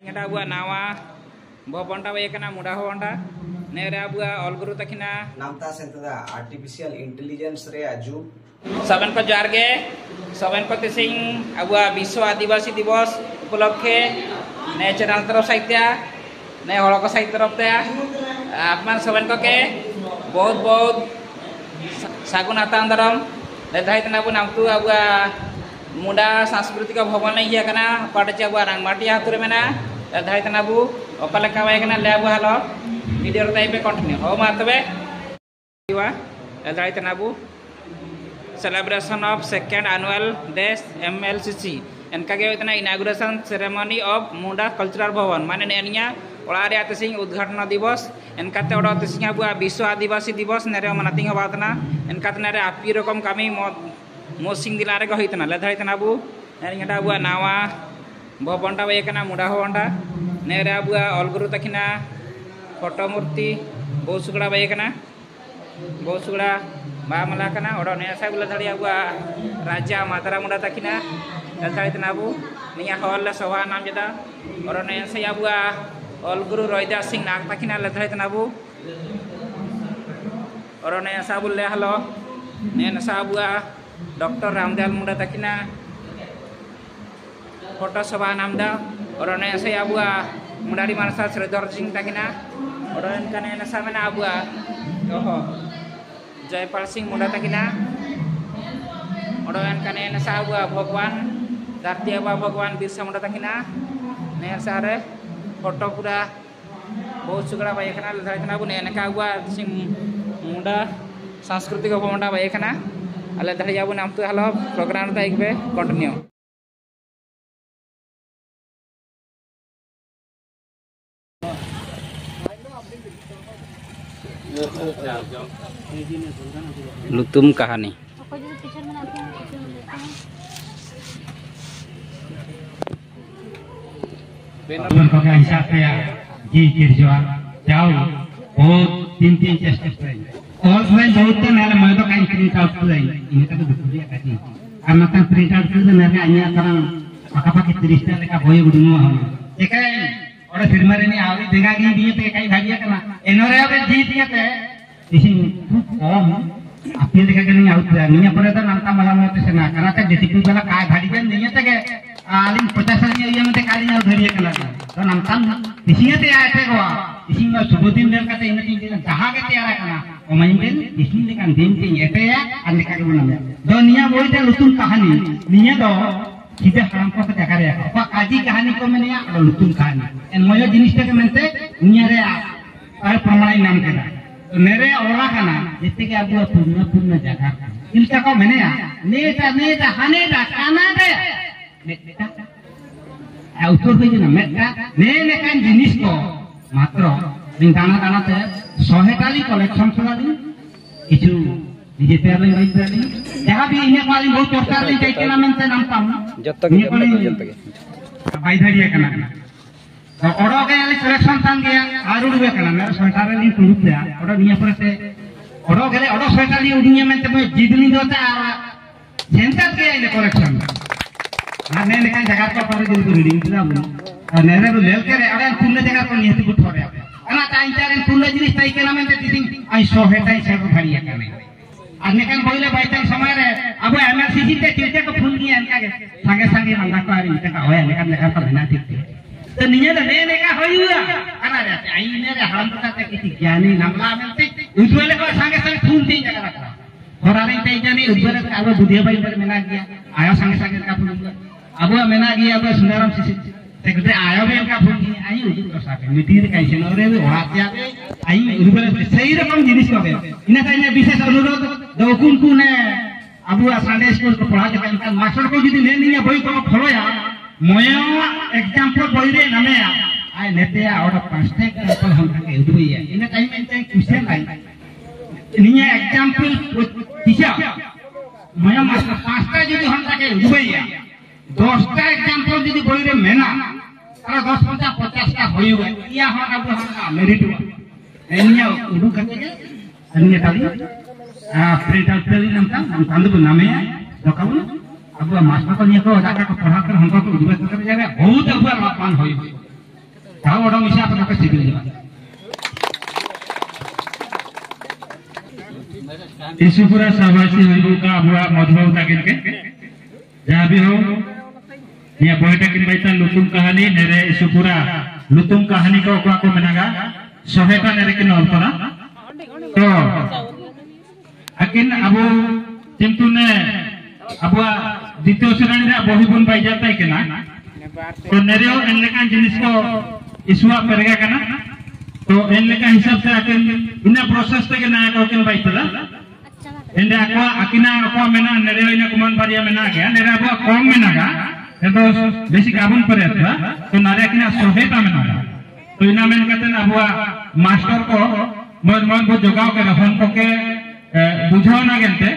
Ngada abua nawa bobonta bayakana muda honda nere abua olguru takina namta sentada artificial intelligence re aju saben ko jarge saben ko tesing abua biswa adivasi divos उपलक्षे ने channel तरफ साहित्य ने हड़को साहित्य तरफ आपमान सबन को के बहुत बहुत सागुन आतांदरम लेधाइत नाबु नामतु अबुआ मुंडा सांस्कृतिक भवन हिया कना पाटचे अबुआ रांगमाटी हातुरे मेना लेधाइत नाबु ओकलका वायकना लेबु हालो वीडियो रे पे कंटिन्यू हो मातबे दिवा लेधाइत नाबु celebration of second annual days MLCC इनका के इतना inauguration ceremony of Munda cultural भवन माने नेनिया ओलारे आतसिंग उद्घाटन दिवस इनका ते ओडा तसिंग अबुआ विश्व आदिवासी दिवस नेरे मनातिंग हबातना इनका तनेरे आपी रकम कामी मोसिंग दिलारे को हितना लेधाइतना अबु नेनिया अबुआ नावा भवनटा बेकना मुंडा भवनटा नेरे अबुआ अलगुरु तकिना फोटो मूर्ति बहुसुगड़ा बेकना बहुसुगड़ा बामला कना ओडा नेसा गुला धड़ी अबुआ राजा मातारा मुंडा तकिना लेधाइत नाबु निया हॉल सभा नाम जदा और ने से अबुआ अलगुरु रोयदा सिंह नाग तकिना लेधाइत नाबु और ने साबुल ले हलो ने साबुआ डॉक्टर रामदयाल मुंडा तकिना फोटो सभा नाम दा और ने से अबुआ मुंडारी मानसा श्रीधर सिंह तकिना और इनका ने सामने अबुआ ओहो जयपाल सिंह मुंडा तकिना और इनका ने साबुआ भगवान धरती आबा भगवान बिरसा मुंडा तकिना नेर सारे फोटो पूरा बहुत सुगड़ा बायकना लेधाइतना बु नेनका हुआ सिंह मुंडा सांस्कृतिक भवनटा बायकना अले धड़िया बु नाम तो हलो प्रोग्राम ता एकबे कंटिन्यू लुतुम कहानी हिसाब से जी किरजवा जाओ बहुत तीन चेष्टा और फ्रेंड बहुत तो नाले मैं तो काइन प्रिंट आउट कर रही इनका तो दुखिया काजी और मतलब प्रिंट आउट कर मेरे अन्य तरह पका 30 टा लेका बोय गुडुमो हम एका और फिल्म रे नहीं आवरी देगा की दिए ते काई भागिया कना एनोरे अब जी दिए ते इसी कम आपने देखा कि नहीं आउट नहीं पर तो नामता मला में से ना करा ते डिसिप्लिन वाला काय भाड़ी के नहीं है ते आलिन 50 साल ये में ते काली ना धरिए कला तो नामता इसी ते आए थे गोवा इसी में सुबुदिन देर का ते इन तीन जहां के तैयार करना ओ माइंडन इसी लेकिन दिन तीन एटे है और लेका के बना दुनिया बोल ते लुतुन कहानी निया दो सीधे हराम को जगह रे को आजी कहानी को मैंने और लुतुन कहानी एन मयो जिनिस के मनते निया रे और प्रमाण नाम के मेरे ओला खाना जितने के अबुआ पूर्ण जगह इनका को मैंने नेता हनेटा काना दे नेता उत्तर पे ना मेटा ने लेकिन जिनिस को मात्र दिन दाना ते 100 टाली कलेक्शन सुना दिन किछु निजे तेरे ले रही जहां भी इन्हें वाली बहुत चर्चा ले जाई के नाम से नाम पाऊं जब तक भाई धरिए कना ओडो के आले सिलेक्शन तान गया आरुड़ बे कना मेरे सरकार ने टुरुप दिया ओडो निया पर से ओडो गेले ओडो सरकार ने उडिया में ते जिदनी दोता आ सेंटर के आले कलेक्शन ना ने लेकिन जगह पर दिन को रीडिंग दिला और नेरे को लेल के अरे तुल्ले जगह को नियति को थोड़े अना टाइम चार तुल्ले जिनिस ताई के नाम में दिसिंग आई 100 हेटाई सब भाड़िया करने और नेकन बोले बाइतन समय रे अब एमएलसीसी ते चीजे को फुल दिया इनका संगे संगे मंगा को आरी इनका होया लेकिन लेखा तो बिना ठीक तो निये तो ने का होयुआ अना रे आई ने रे हम का ते किसी ज्ञानी नमला मिलते उज्जवल को संगे संगे फूल दी जगह रखा होरारी ते जानी उज्जवल का अब बुधिया भाई पर मेना गया आया संगे संगे का फूल अब मेना गया अब सुंदरम से ते आया भी का फूल दी आई उज्जवल को साथे मिटीर कैसे नरे ओरात्या आई उज्जवल सही रकम जिनिस को इना का विशेष अनुरोध दौकुन को ने अब संडे स्कूल को पढ़ा के मास्टर को यदि ले नहीं बई को फलोया मोयो एग्जांपल बोल रे नमे आय नेते और पांचटे एग्जांपल हम के उदुइया इन टाइम में ते क्वेश्चन आई निया एग्जांपल टीचर मोयो मास्टर पांचटा यदि हम के उदुइया 10टा एग्जांपल यदि बोल रे मेना अरे 10 50 टा होइबे या हम अब हम मेरिट एनिया उडु करके अन्य ताली प्रिंट आउट कर नमता हम कंदु नामे दोकाबु अब मास्टर को निया को जाका को पढ़ा कर हमको तो उद्योग कर जावे बहुत ऊपर अपमान होई ताऊ ओडो मिसा अपन के सिविल जमा ईसुपुरा साबासी होइबो का अबुआ मधुबाबू ताकिन के जहां भी हो ये बोइटा किन बैता लुतुम कहानी नेरे ईसुपुरा लुतुम कहानी को मेनागा सोहेटा नेरे किन ऑलतरा तो अकिन अबु किंतु ने अबुआ द्वितीय श्रेणी रे बही बन पाई जाता है केना तो नेरेओ एनलेका जिनिस को इसुआ पेरगा कना तो एनलेका हिसाब से अकिन इना प्रोसेस ते के ना को किन बैतला एंडे अको अकिना अको मेना नेरेओ इना कुमान बारिया मेना गया नेरे अबुआ कम मेनागा तो बेसिक आबुन परे था तो नारे अकिना सोहेटा मेनागा तो इना मेन कतन अबुआ मास्टर को मोर मोर को जोगाव के रफन को के बुझाव ना गेलते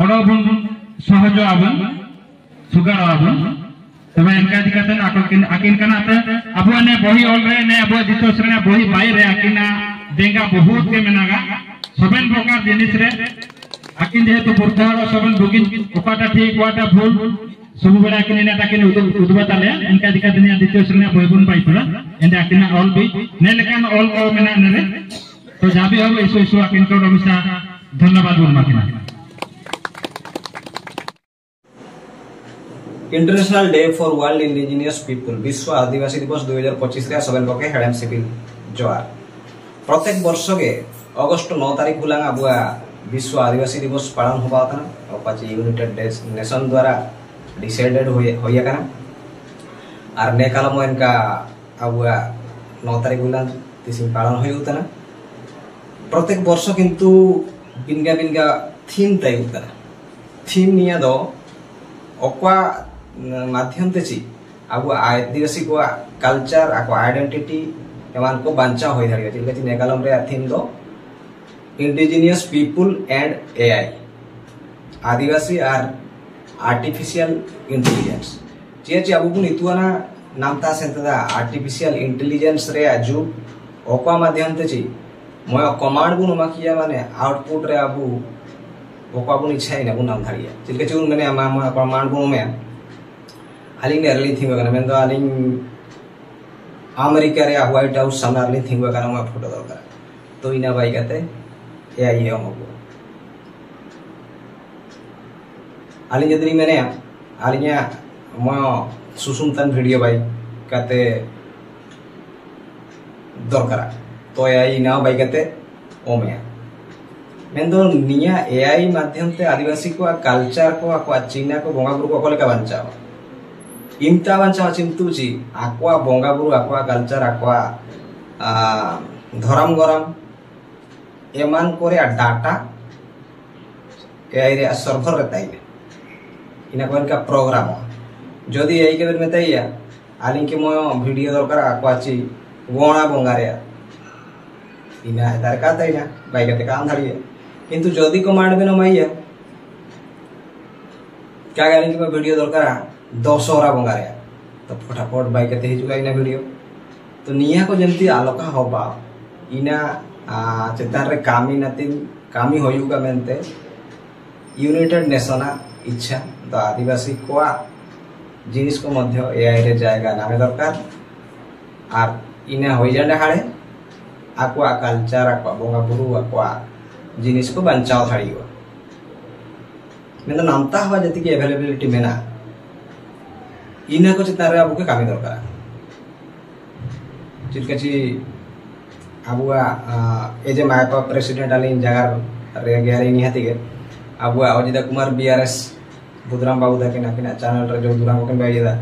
ओडो बुन सहज आबुन सुगार आबुन तबे इनका दिकतन अकिन कना ते अबुआ ने बही ऑल रे ने अबुआ दितो श्रेणी बही बाई रे अकिना देंगा बहुत के मेनागा सबन प्रकार जिनिस रे अकिन जेहेतु बुरथाड़ सबन बुगिन ओकाटा ठीक वाटा भूल सब बेड़ा अकिन ने ताकिन उदबताले इनका दिकतन दितो श्रेणी बही बुन पाई पड़ा एंड अकिना ऑल भी ने लेकान ऑल को मेना ने तो जाबी हो इसो इसो अकिन को रमिसा धन्यवाद बोल माकिना international day for world indigenous people विश्व आदिवासी दिवस 2025 रे सबन पके हेडम सिविल जोआर प्रत्येक वर्ष के अगस्त 9 तारीख हुलांग अबुआ विश्व आदिवासी दिवस पालन होबा तना और पाची यूनाइटेड नेशन द्वारा डिसाइडेड होया कना आर ने कालम इनका अबुआ 9 तारीख हुलांग तिसिन पालन होय उतना प्रत्येक वर्ष किंतु बिनगा बिनगा थीम तय उतना थीम निया दो ओक्वा माध्यम तेची अब आदिवासी को कल्चर आको आइडेंटिटी एमान को बांचा होय धारियो जेले कि नेकालम रे थीम दो इंडिजिनियस पीपल एंड एआई आदिवासी आर आर्टिफिशियल इंटेलिजेंस जे अब बुन इतुना नामता सेंतदा आर्टिफिशियल इंटेलिजेंस रे अजु ओक्वा माध्यम तेची मोय कमांड बुन माकिया माने आउटपुट रे अबु ओक्वा बुन इच्छा ना बुन नाम धारिया जेले कि माने मा कमांड बुन में आलिंग एरली थिंग वगैरह मैं तो आलिंग अमेरिका रे व्हाइट हाउस सामने आलिंग थिंग वगैरह मैं फोटो दरकार तो इना बाई कहते एआई है हमको आलिंग जदरी मैंने आलिंग मैं सुसुमतन वीडियो बाई कहते दरकार तो एआई ना बाई कहते ओमे मैं तो निया एआई माध्यम से आदिवासी को कल्चर को आको चीना को बोंगा गुरु को लेका बंचाओ इमता बंचा चिंतुची आक्वा बोंगा बुरु आक्वा कल्चर आक्वा धरम गरम एमान कोरे डाटा एआई रे सर्वर रे ताइले इना कोन का प्रोग्राम जदी एआई के में ताइया आलिं के मो वीडियो दरकार आक्वा ची गोणा बोंगा रे इना दरकार ताइना बाई के काम धरिए किंतु जदी कमांड में न माइया क्या गाली के वीडियो दरकार 200 बोंगा रे तो फटाफट बाई के हिजुगा इना वीडियो तो निया को जंती आलोका होबा इना चेतान रे कामी होयुगा मेनते यूनाइटेड नेशन इच्छा तो आदिवासी को जिनिस को मध्य एआई रे जाएगा नामे दरकार आर इना होई जांडा हाड़े आक्वा कल्चर आक्वा बोंगा बुरु आक्वा जिनिस को बंचाव थाड़ियो मैं तो नामता हवा जति की अवेलेबिलिटी मेना इना को चितारे आबु के कामी दरकार चिलकची आबुआ एजे मायपा प्रेसिडेंट आली जगार रे गेरे निहाती के आबुआ अजिता कुमार बीआरएस बुधराम बाबू दा के नाकिना चैनल रे जो दुरांग को बाइजेदा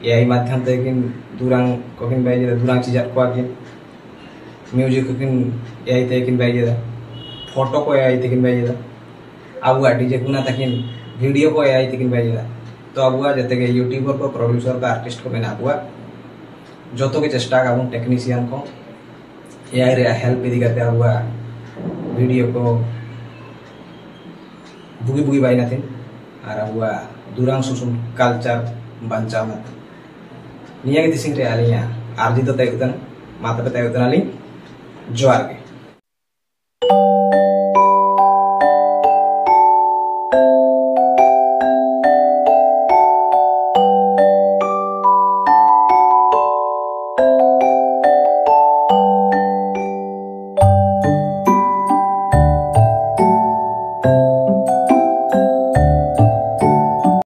एआई माध्यम ते किन दुरांग को किन बाइजेदा दुरांग चीज को के म्यूजिक को किन एआई ते किन बाइजेदा फोटो को एआई ते किन बाइजेदा आबुआ डीजे कुना तकिन वीडियो को एआई ते किन बाइजेदा तो अबुआ जते के यूट्यूबर को प्रोड्यूसर का आर्टिस्ट को मेना अबुआ जो तो के चेष्टा का टेक्नीशियन को एआई रे हेल्प भी करते अबुआ वीडियो को बुगी बुगी बाई नाथिन और अबुआ दुरांग सुसुम कल्चर बंचा मत निया के तिसिंग रे आलिया आरजी तो तय उतन माता पे तय उतन आली जोआर के